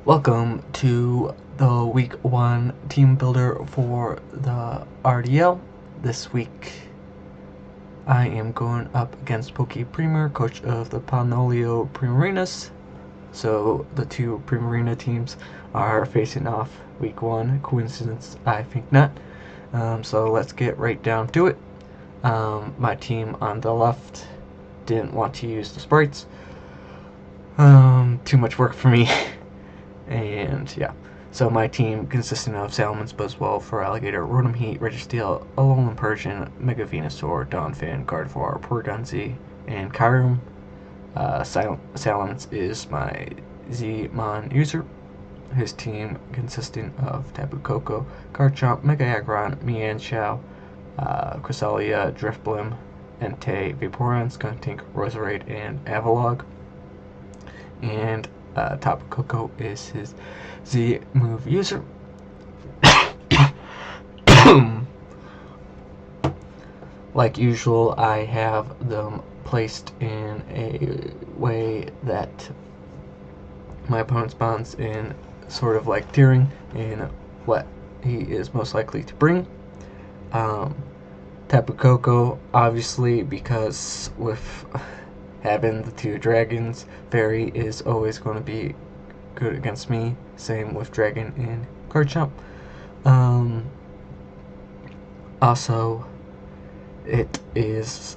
Welcome to the week 1 team builder for the RDL. This week I am going up against PokePrimer, coach of the Paniola Primarinas. So the two Primarina teams are facing off week 1. Coincidence? I think not. So let's get right down to it. My team on the left didn't want to use the sprites. Too much work for me. And yeah, so my team consisting of Salamence, Buzzwole, Feraligatr, Rotom Heat, Registeel, Alolan Persian, Mega Venusaur, Donphan, Gardevoir, Porygon-Z, and Kyurem. Salamence is my Z-Mon user. His team consisting of Tapu Koko, Garchomp, Mega Aggron, Mienshao, Cresselia, Drifblim, Entei, Vaporeon, Skuntank, Roserade, and Avalugg. And Tapu Koko is his Z move user. Like usual, I have them placed in a way that my opponent spawns in sort of like tiering in what he is most likely to bring. Tapu Koko, obviously, because with having the two dragons, Fairy is always going to be good against me. Same with Dragon and Garchomp. Also, it is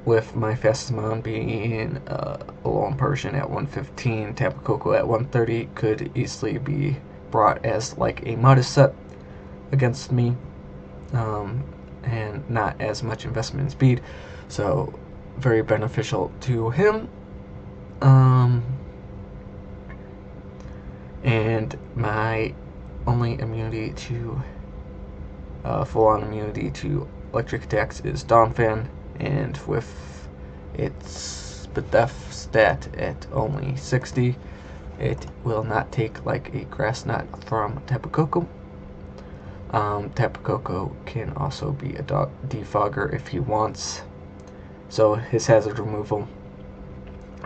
with my fastest mon being Alolan Persian at 115, Tapu Koko at 130 could easily be brought as like a modest set against me, and not as much investment in speed, so very beneficial to him. And my only immunity to full-on immunity to electric attacks is Donphan, and with its def stat at only 60, it will not take like a grass knot from Tapu Koko. Tapu Koko can also be a defogger if he wants, so his hazard removal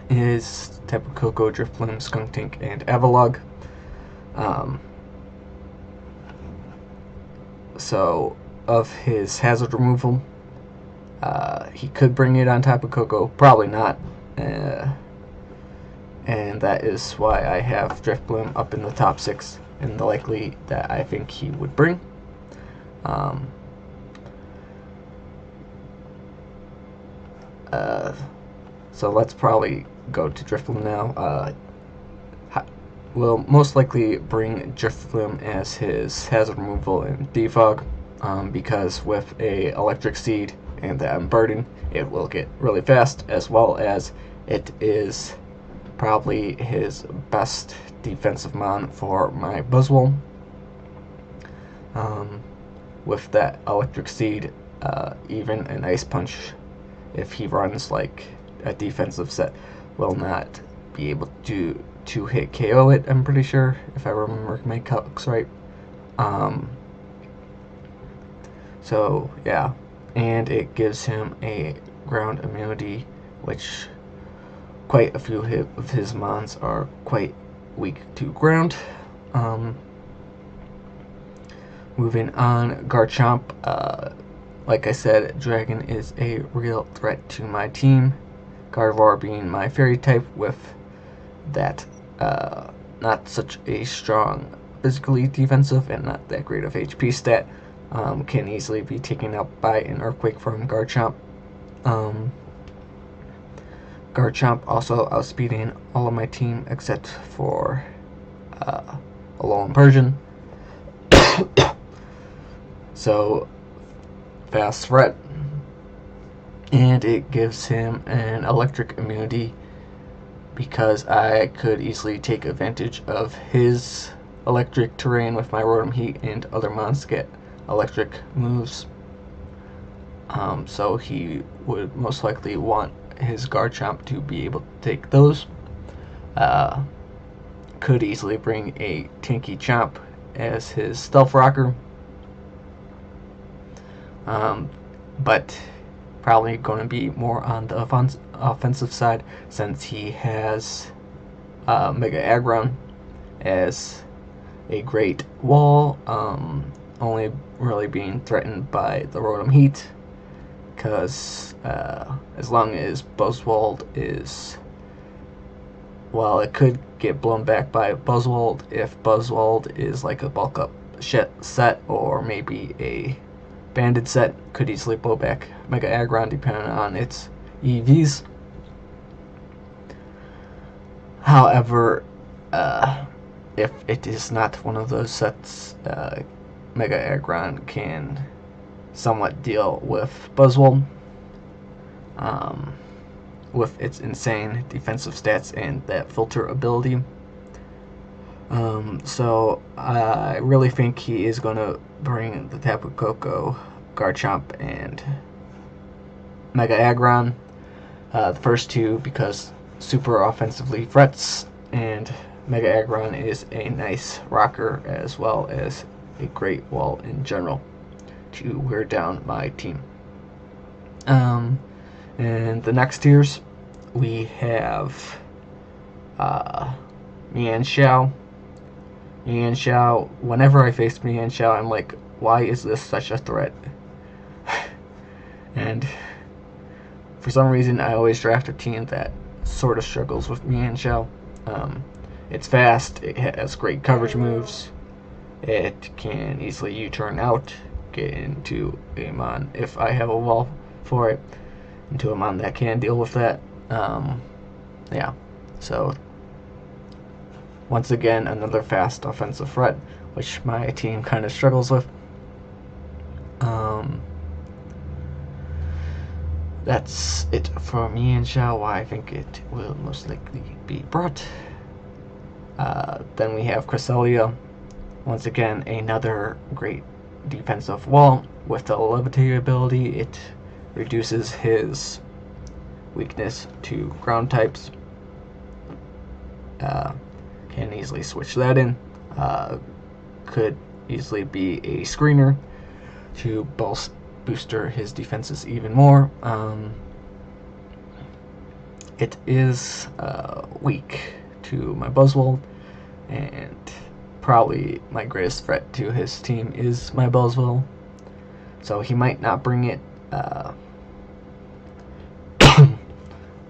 is Tapu Koko, Drifblim, Skuntank, and Avalugg. So of his hazard removal, he could bring it on Tapu Koko, probably not, and that is why I have Drifblim up in the top 6 and the likely that I think he would bring. So let's probably go to Drifblim now. Will most likely bring Drifblim as his hazard removal and defog, because with a electric seed and the burden, it will get really fast, as well as it is probably his best defensive mon for my Buzzwole. With that electric seed, even an Ice Punch, if he runs like a defensive set, will not be able to hit KO it, I'm pretty sure, if I remember my calcs right. So yeah, and it gives him a ground immunity, which quite a few of his mons are quite weak to ground. Moving on, Garchomp, like I said, Dragon is a real threat to my team. Gardevoir being my fairy type with that not such a strong physically defensive and not that great of HP stat, can easily be taken out by an Earthquake from Garchomp. Garchomp also outspeeding all of my team except for Alolan Persian. So fast threat, and it gives him an electric immunity because I could easily take advantage of his electric terrain with my Rotom Heat and other mons get electric moves. So he would most likely want his Garchomp to be able to take those. Could easily bring a Tanky Chomp as his Stealth Rocker. But probably going to be more on the offensive side since he has Mega Aggron as a great wall, only really being threatened by the Rotom Heat, because as long as Buzzwole is, well, it could get blown back by Buzzwole if Buzzwole is like a bulk up set, or maybe a banded set, could easily blow back Mega Aggron depending on its EVs. However, if it is not one of those sets, Mega Aggron can somewhat deal with Buzzwole with its insane defensive stats and that filter ability. So I really think he is going to bring the Tapu Koko, Garchomp, and Mega Aggron. The first two because super offensively threats, and Mega Aggron is a nice rocker as well as a great wall in general to wear down my team. And the next tiers, we have Mienshao. Mienshao, whenever I face Mienshao, I'm like, why is this such a threat? And for some reason, I always draft a team that sort of struggles with Mienshao. It's fast, it has great coverage moves, it can easily U-turn out, get into a mon if I have a wall for it, into a mon that can deal with that. Yeah, so once again, another fast offensive threat, which my team kind of struggles with. That's it for Mienshao, why I think it will most likely be brought. Then we have Cresselia. Once again, another great defensive wall with the levitate ability. It reduces his weakness to ground types. Can easily switch that in. Could easily be a screener to booster his defenses even more. It is weak to my Buzzwole, and probably my greatest threat to his team is my Buzzwole, so he might not bring it,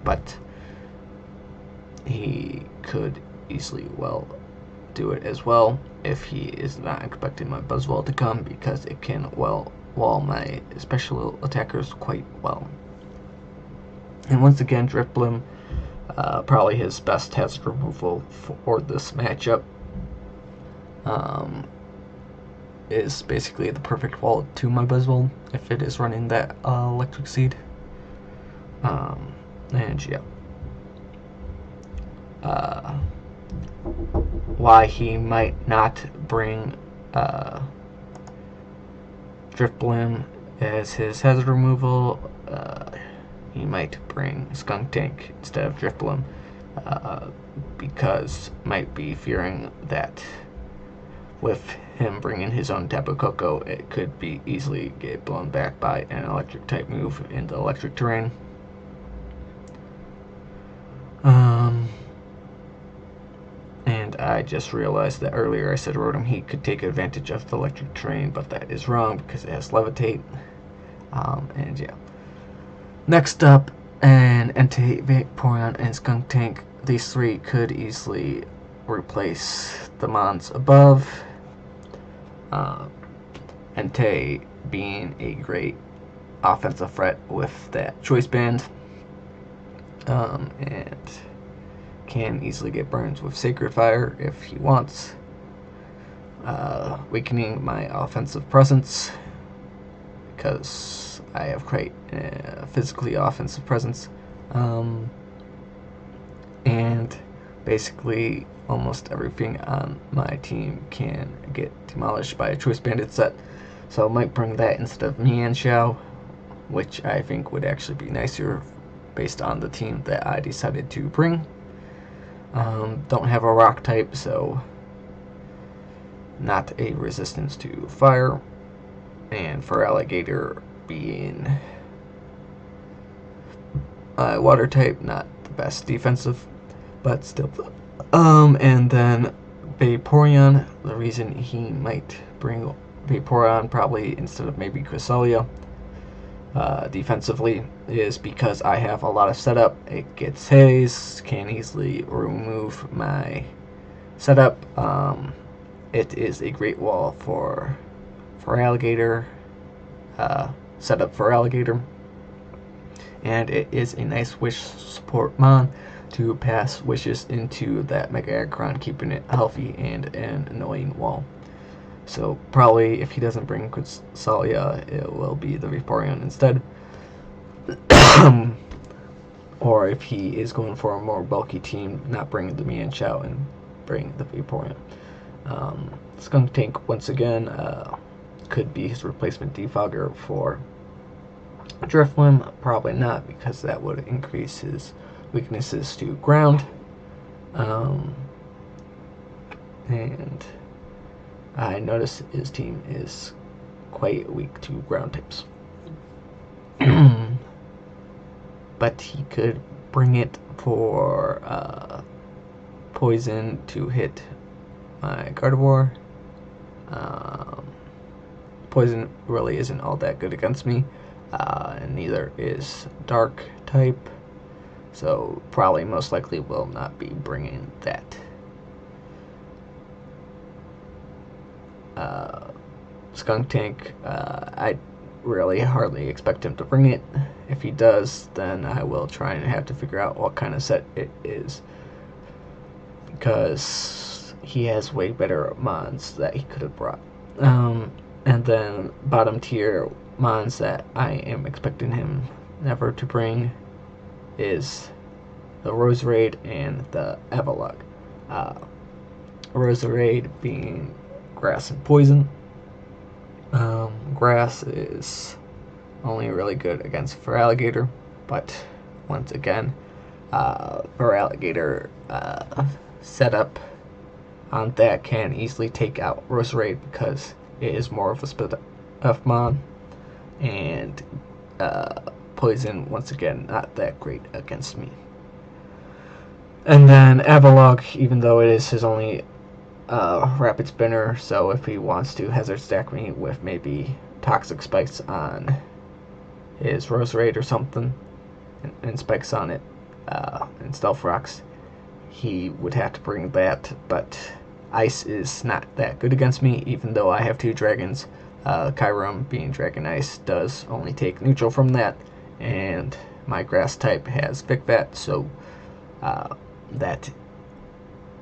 but he could easily well do it as well if he is not expecting my Buzzwole to come, because it can well wall my special attackers quite well. And once again, Drifblim, probably his best hazard removal for this matchup, is basically the perfect wall to my Buzzwole if it is running that Electric Seed. And yeah. Why he might not bring Drifblim as his hazard removal, he might bring Skunk Tank instead of Drifblim, because might be fearing that with him bringing his own Tapu Koko, it could be easily get blown back by an electric type move in the electric terrain. And I just realized that earlier I said Rotom Heat could take advantage of the electric terrain, but that is wrong because it has Levitate. And yeah. Next up, an Entei, Vaporeon, and Skunk Tank. These three could easily replace the mons above. Entei being a great offensive threat with that Choice Band. And can easily get burns with Sacred Fire if he wants, weakening my offensive presence because I have quite physically offensive presence, and basically almost everything on my team can get demolished by a Choice Banded set, so I might bring that instead of Mienshao, which I think would actually be nicer based on the team that I decided to bring. Don't have a rock type, so not a resistance to fire, and for Alligator being water type, not the best defensive, but still. And then Vaporeon, the reason he might bring Vaporeon probably instead of maybe Cresselia defensively is because I have a lot of setup. It gets haze, can easily remove my setup. It is a great wall for alligator, setup for alligator, and it is a nice wish support mon to pass wishes into that Mega Aggron, keeping it healthy and an annoying wall. So probably if he doesn't bring Cresselia, it will be the Vaporeon instead. Or if he is going for a more bulky team, not bring the Mienshao and bring the Vaporeon. Skuntank once again could be his replacement defogger for Drifblim. Probably not, because that would increase his weaknesses to ground. And I notice his team is quite weak to ground types. But he could bring it for poison to hit my Gardevoir. Poison really isn't all that good against me, and neither is dark type, so probably most likely will not be bringing that. Skuntank, I really hardly expect him to bring it. If he does, then I will try and have to figure out what kind of set it is, because he has way better mons that he could have brought. And then bottom tier mons that I am expecting him never to bring is the Roserade and the Avalugg. Roserade being grass and poison. Grass is only really good against Feraligatr, but once again, Feraligatr setup on that can easily take out Roserade because it is more of a split F mon, and poison once again not that great against me. And then Avalugg, even though it is his only rapid spinner, so if he wants to hazard stack me with maybe toxic spikes on his Roserade or something, and spikes on it, and stealth rocks, he would have to bring that. But ice is not that good against me, even though I have two dragons. Kyurem, being dragon ice, does only take neutral from that, and my grass type has Vikvat, so that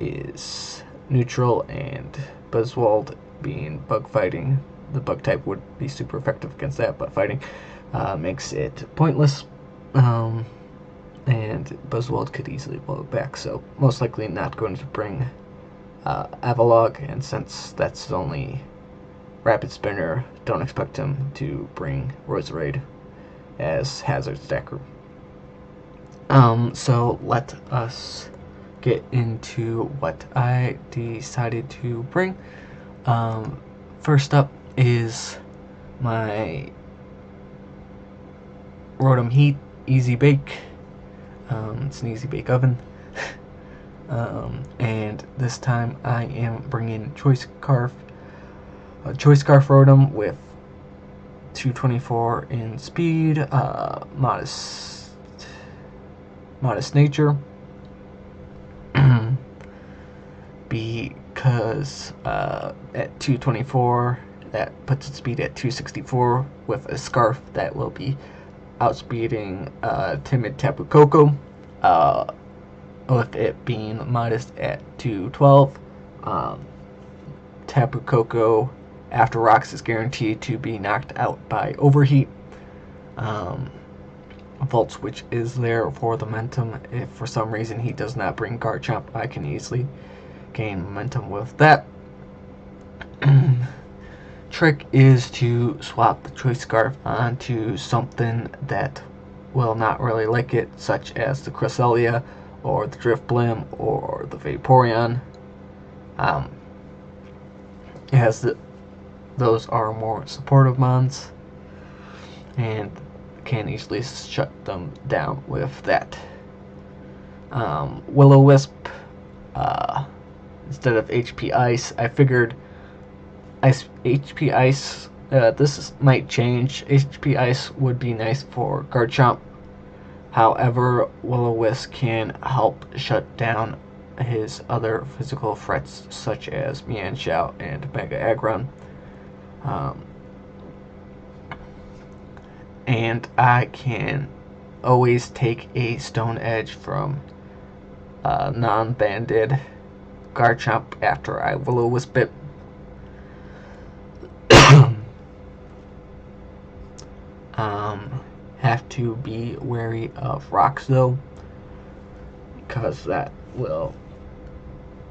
is neutral, and Buzzwole, being bug fighting, the bug type would be super effective against that, but fighting makes it pointless, and Buzzwole could easily blow it back, so most likely not going to bring Avalugg, and since that's the only rapid spinner, don't expect him to bring Roserade as hazard stacker. So let us get into what I decided to bring. First up is my Rotom Heat Easy Bake. It's an easy bake oven. And this time I am bringing Choice Scarf Rotom with 224 in speed, modest nature, because at 224 that puts its speed at 264 with a scarf that will be outspeeding timid Tapu Koko, with it being modest at 212. Tapu Koko after rocks is guaranteed to be knocked out by overheat. Volt Switch is there for the momentum. If for some reason he does not bring Garchomp, I can easily gain momentum with that. Trick is to swap the Choice Scarf onto something that will not really like it, such as the Cresselia or the Drifblim or the Vaporeon. Those are more supportive mons, and can easily shut them down with that. Will-O-Wisp instead of HP Ice. I figured HP Ice, this might change. HP Ice would be nice for Garchomp. However, Will-O-Wisp can help shut down his other physical threats such as Mienshao and Mega Aggron. And I can always take a Stone Edge from non-banded Garchomp after I Will-O-Wisp it. Have to be wary of rocks though, because that will,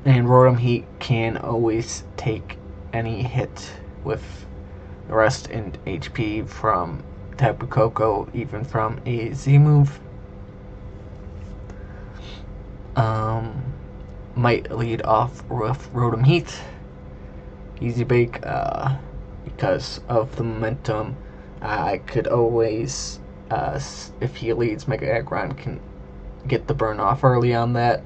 and Rotom Heat can always take any hit with the rest in HP from Tapu Koko, even from a Z move. Might lead off with Rotom Heat, Easy Bake, because of the momentum. I could always, if he leads, Mega Aggron can get the burn off early on that.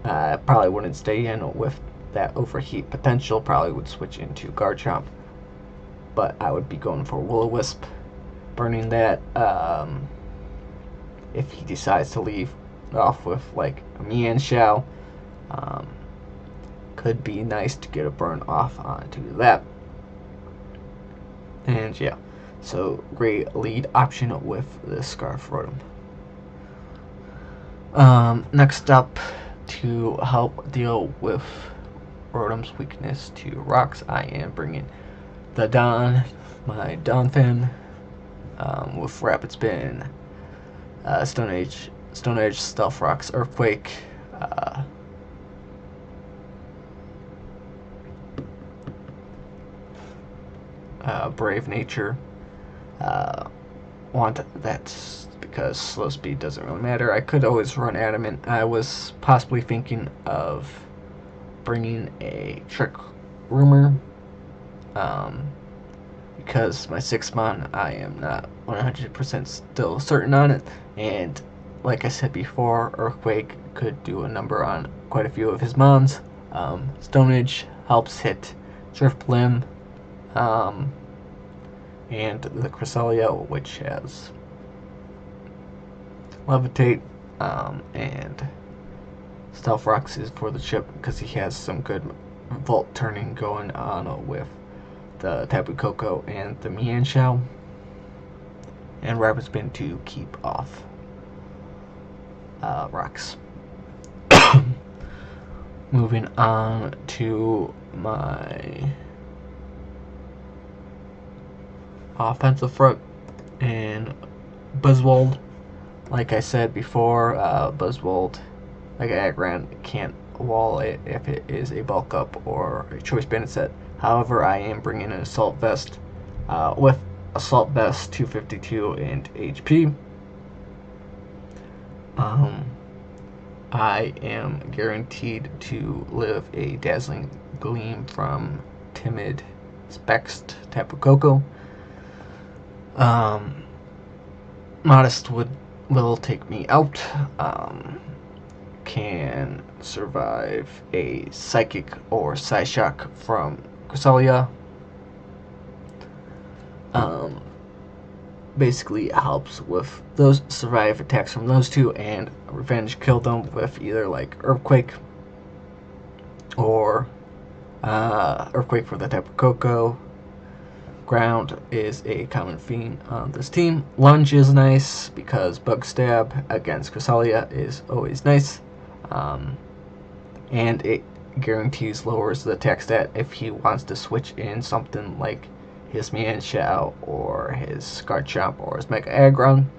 I probably wouldn't stay in with that overheat potential, probably would switch into Garchomp, but I would be going for Will-O-Wisp, burning that. If he decides to leave off with like a Mienshao, could be nice to get a burn off onto that. And yeah, so great lead option with the Scarf Rotom. Next up, to help deal with Rotom's weakness to rocks, I am bringing the my Donphan, with Rapid Spin, Stone Edge, Stealth Rocks, Earthquake, Brave Nature. Want that because slow speed doesn't really matter. I could always run Adamant. I was possibly thinking of bringing a Trick Rumor, because my 6-mon, I am not 100% still certain on it, and like I said before, Earthquake could do a number on quite a few of his mons. Stone Edge helps hit Drifblim, and the Cresselia, which has Levitate, and Stealth Rocks is for the chip because he has some good Volt turning going on with the Tapu Koko and the Mienshao, and Rapid Spin to keep off rocks. Moving on to my offensive front, and Buzzwold. Like I said before, Buzzwold, like Aggron, can't wall it if it is a bulk up or a choice bandit set. However, I am bringing an Assault Vest, with Assault Vest 252 and HP. I am guaranteed to live a Dazzling Gleam from Timid Spexed Tapu Koko. Modest will take me out. Can survive a Psychic or Psyshock from Cresselia. Basically helps with those survive attacks from those two, and Revenge kill them with either like Earthquake or Earthquake for the Tapu Koko. Ground is a common theme on this team. Lunge is nice because Bug Stab against Cresselia is always nice, and it guarantees lowers the attack stat if he wants to switch in something like his Mienshao or his Garchomp or his Mega Aggron.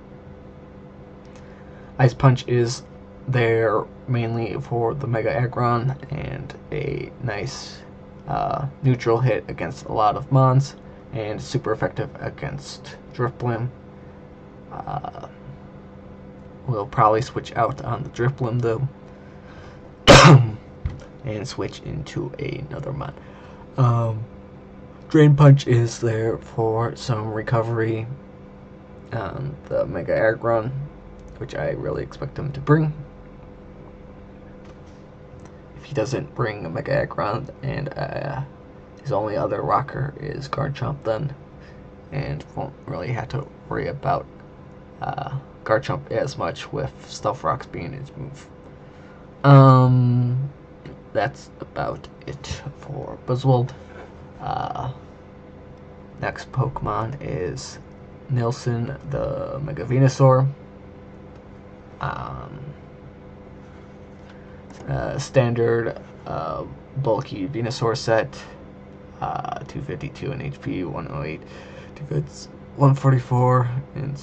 Ice Punch is there mainly for the Mega Aggron and a nice neutral hit against a lot of mons, and super effective against Drifblim. We'll probably switch out on the Drifblim though and switch into another mon. Drain Punch is there for some recovery on the Mega Aggron, which I really expect him to bring. he doesn't bring a Mega Aggron, and his only other rocker is Garchomp then, and won't really have to worry about Garchomp as much with Stealth Rocks being his move. That's about it for Buzzwold. Next Pokemon is Nilson, the Mega Venusaur. Standard bulky Venusaur set, 252 in HP, 108 defense, 144 in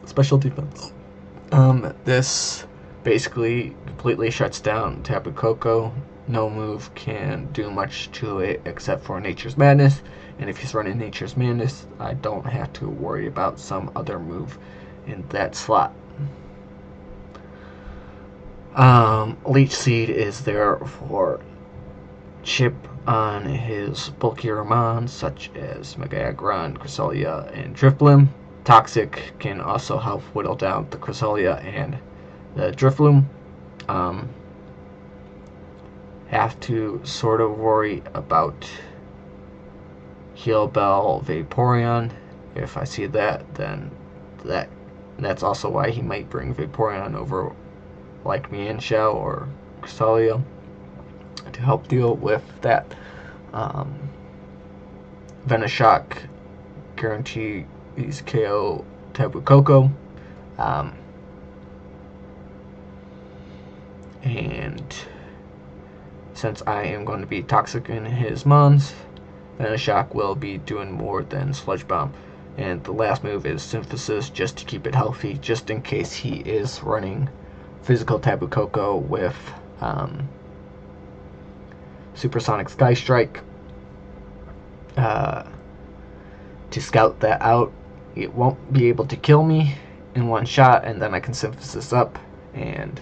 special defense. This basically completely shuts down Tapu Koko. No move can do much to it except for Nature's Madness, and if he's running Nature's Madness, I don't have to worry about some other move in that slot. Leech Seed is there for chip on his bulkier mons, such as Mega Aggron, Cresselia, and Drifloon. Toxic can also help whittle down the Cresselia and the Drifloon. Have to sort of worry about Heal Bell Vaporeon. If I see that, then that's also why he might bring Vaporeon over like Mienshao or Cresselia to help deal with that. Venoshock guarantees KO Tapu Koko. And since I am going to be toxic in his mons, Venoshock will be doing more than Sludge Bomb. And the last move is Synthesis, just to keep it healthy, just in case he is running physical Tapu Koko with Supersonic Sky Strike. To scout that out, it won't be able to kill me in one shot, and then I can Synthesis up, and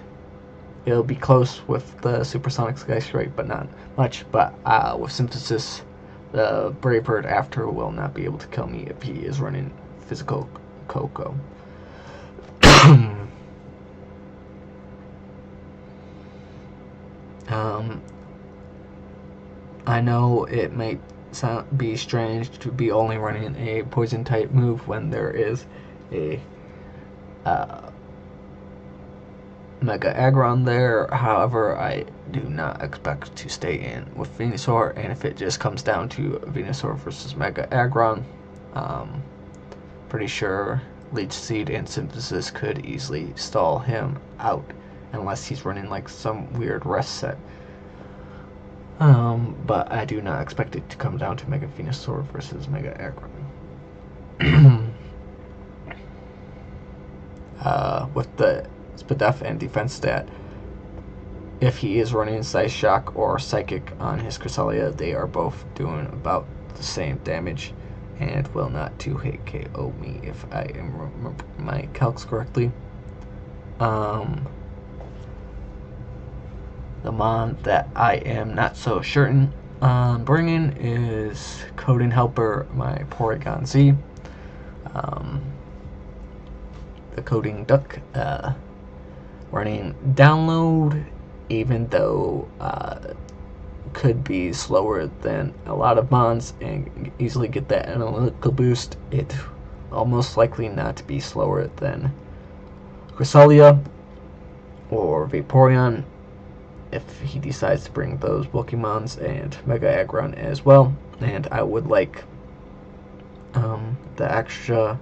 it'll be close with the Supersonic Sky Strike, but not much. But with Synthesis, the Brave Bird after will not be able to kill me if he is running physical Koko. I know it might be strange to be only running a poison type move when there is a Mega Aggron there. However, I do not expect to stay in with Venusaur, and if it just comes down to Venusaur versus Mega Aggron, pretty sure Leech Seed and Synthesis could easily stall him out unless he's running like some weird rest set. But I do not expect it to come down to Mega Venusaur versus Mega Aggron. With the Spadef and defense stat, if he is running Psy Shock or Psychic on his Cresselia, they are both doing about the same damage and will not 2-hit KO me if I am remember my calcs correctly. The mon that I am not so certain on bringing is Coding Helper, my Porygon Z. The Coding Duck, running Download, even though could be slower than a lot of mons and easily get that analytical boost, it will most likely not be slower than Cresselia or Vaporeon if he decides to bring those Pokemons, and Mega Aggron as well. And I would like the extra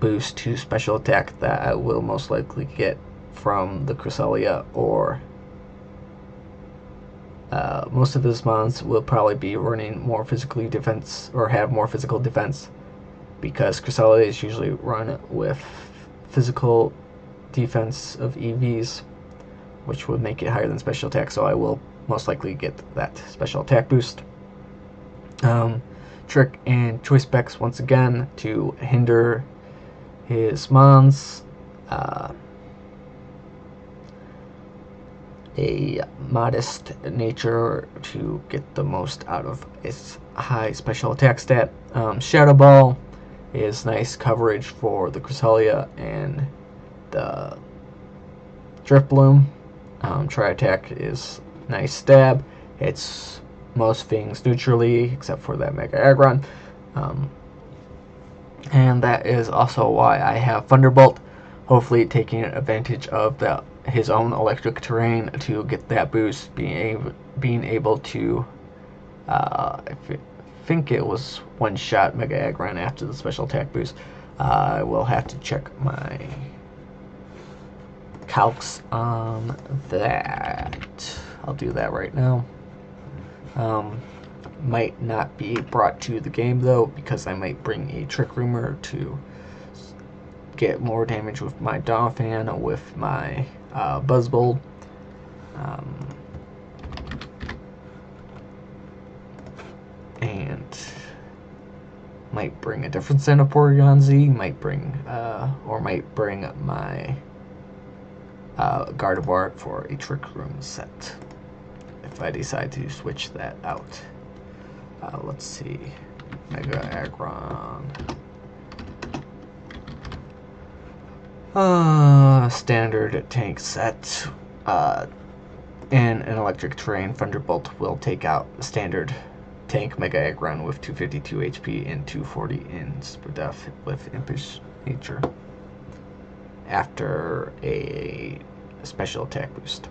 boost to special attack that I will most likely get from the Cresselia, or most of his mons will probably be running more physically defense, or have more physical defense, because Cresselia is usually run with physical defense of EVs, which would make it higher than special attack, so I will most likely get that special attack boost. Trick and Choice Specs once again to hinder his mons. A modest nature to get the most out of its high special attack stat. Shadow Ball is nice coverage for the Cresselia and the Drifloon. Tri-Attack is nice stab. Hits most things neutrally except for that Mega Aggron. And that is also why I have Thunderbolt, hopefully taking advantage of his own electric terrain to get that boost, being able to, I think it was one-shot Mega Aggron after the special attack boost. I will have to check my calcs on that. I'll do that right now. Might not be brought to the game though, because I might bring a Trick Roomer to get more damage with my Donphan, with my Buzzbolt. And might bring a different set of Porygon Z, might bring my Gardevoir for a Trick Room set, if I decide to switch that out. Let's see, Mega Aggron. Standard tank set. In an electric terrain, Thunderbolt will take out standard tank Mega Aggron with 252 HP and 240 in super def with Impish Nature after a special attack boost.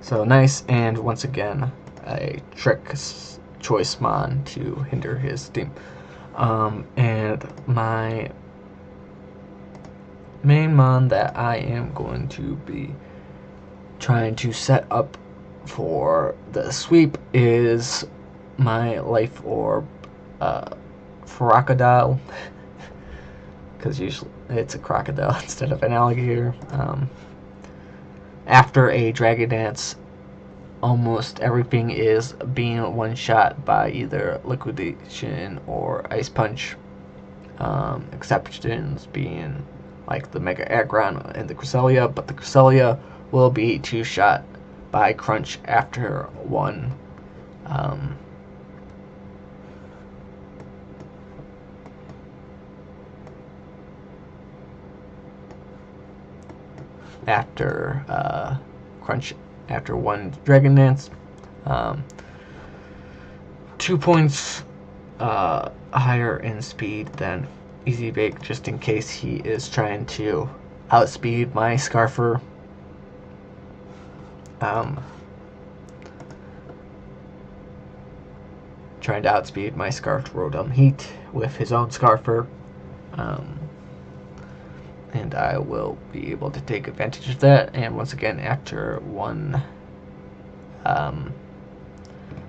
So nice, and once again a trick choice mon to hinder his team. And my main mon that I am going to be trying to set up for the sweep is my Life Orb Crocodile, because usually it's a crocodile instead of an alligator. After a Dragon Dance, almost everything is being one-shot by either Liquidation or Ice Punch. Exceptions being like the Mega Aggron and the Cresselia, but the Cresselia will be two-shot by Crunch after one. Crunch after one Dragon Dance. 2 points higher in speed than Easy Bake, just in case he is trying to outspeed my Scarfer. Trying to outspeed my Scarf Rotom Heat with his own Scarfer. And I will be able to take advantage of that. And once again, after one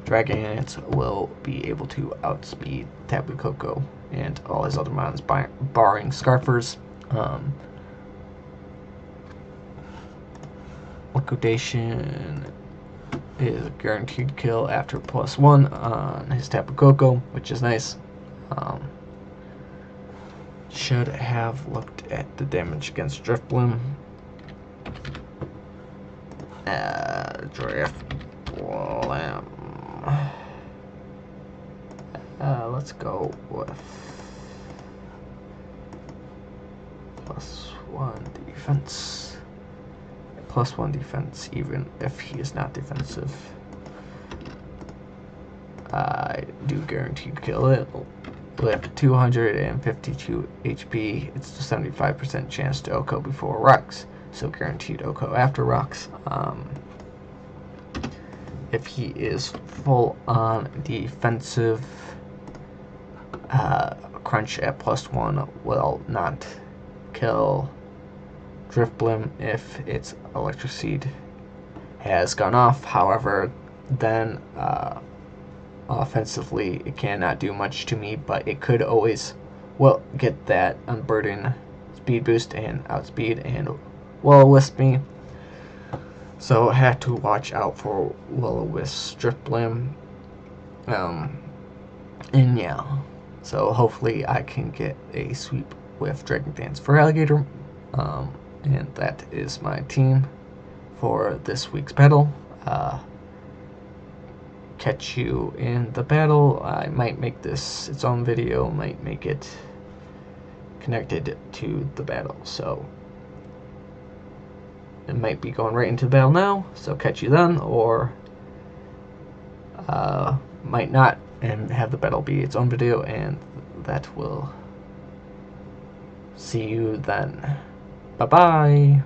Dragon Dance, will be able to outspeed Tapu Koko and all his other mons, barring Scarfers. Liquidation is a guaranteed kill after +1 on his Tapu Koko, which is nice. Should have looked at the damage against Drifblim. Drifblim. Let's go with +1 defense. +1 defense, even if he is not defensive. I do guaranteed kill it. With 252 HP, it's a 75% chance to OHKO before rocks, so guaranteed OHKO after rocks. If he is full on defensive, Crunch at +1 will not kill Drifblim if its Electric Seed has gone off. However, then offensively it cannot do much to me, but it could always get that Unburden speed boost and outspeed and Will-O-Wisp me. So I have to watch out for Will-O-Wisp Drifblim. And yeah, so hopefully I can get a sweep with Dragon Dance for Alligator. And that is my team for this week's battle. Catch you in the battle. I might make this its own video, might make it connected to the battle. So it might be going right into battle now, so catch you then, or might not, and have the battle be its own video, and that will see you then. Bye bye.